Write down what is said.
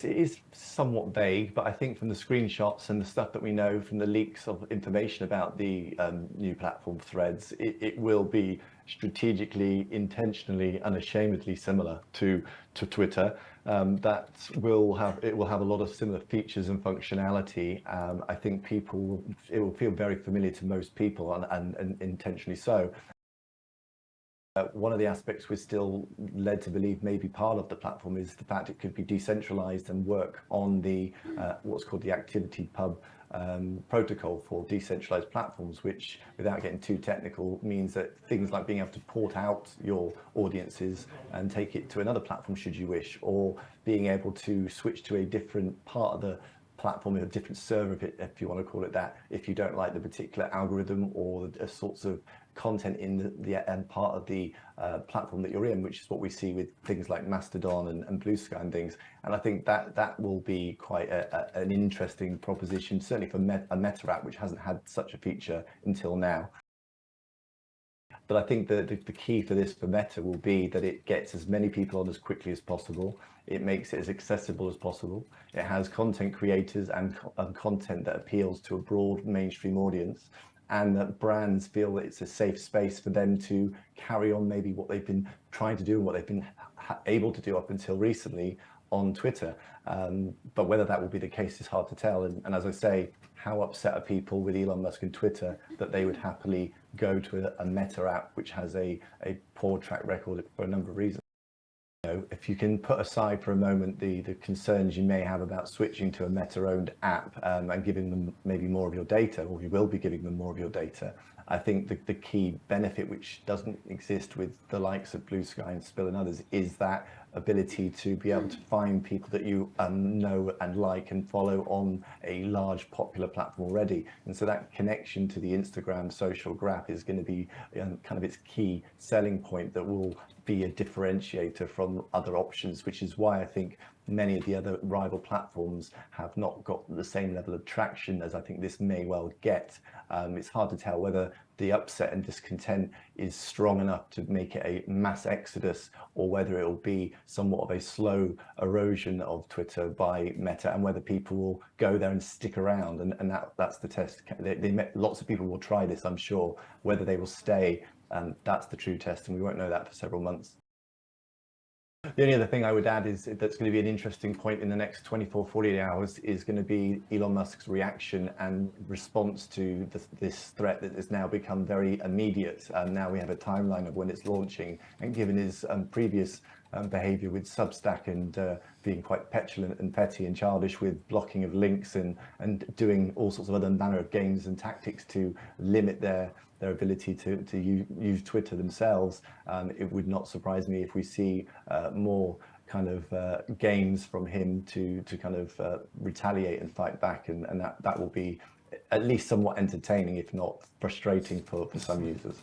It is somewhat vague, but I think from the screenshots and the stuff that we know from the leaks of information about the new platform Threads, it will be strategically, intentionally, unashamedly similar to Twitter. It will have a lot of similar features and functionality. I think it will feel very familiar to most people, and intentionally so. One of the aspects we're still led to believe may be part of the platform is the fact it could be decentralized and work on the what's called the activity pub protocol for decentralized platforms, which, without getting too technical, means that things like being able to port out your audiences and take it to another platform should you wish, or being able to switch to a different part of the platform, a different server, if you want to call it that, if you don't like the particular algorithm or the sorts of content in the end part of the platform that you're in, which is what we see with things like Mastodon and Blue Sky and things. And I think that will be quite an interesting proposition, certainly for a Meta app, which hasn't had such a feature until now. But I think the key for this for Meta will be that it gets as many people on as quickly as possible. It makes it as accessible as possible. It has content creators and content that appeals to a broad mainstream audience, and that brands feel that it's a safe space for them to carry on maybe what they've been trying to do and what they've been able to do up until recently on Twitter. But whether that will be the case is hard to tell. And as I say, how upset are people with Elon Musk and Twitter that they would happily go to a Meta app which has a poor track record for a number of reasons? You know, if you can put aside for a moment the concerns you may have about switching to a Meta-owned app and giving them maybe more of your data, or you will be giving them more of your data, I think the key benefit, which doesn't exist with the likes of Blue Sky and Spill and others, is that ability to be able to find people that you know and like and follow on a large popular platform already. And so that connection to the Instagram social graph is going to be kind of its key selling point that will be a differentiator from other options, which is why I think many of the other rival platforms have not got the same level of traction as I think this may well get. It's hard to tell whether the upset and discontent is strong enough to make it a mass exodus, or whether it will be somewhat of a slow erosion of Twitter by Meta, and whether people will go there and stick around. And that's the test. Lots of people will try this, I'm sure. Whether they will stay, that's the true test, and we won't know that for several months. The only other thing I would add is that's going to be an interesting point in the next 24, 48 hours is going to be Elon Musk's reaction and response to this threat that has now become very immediate. Now we have a timeline of when it's launching, and given his previous behavior with Substack and being quite petulant and petty and childish with blocking of links and doing all sorts of other manner of games and tactics to limit their ability to use Twitter themselves, it would not surprise me if we see more kind of games from him to kind of retaliate and fight back, and that will be at least somewhat entertaining, if not frustrating for some users.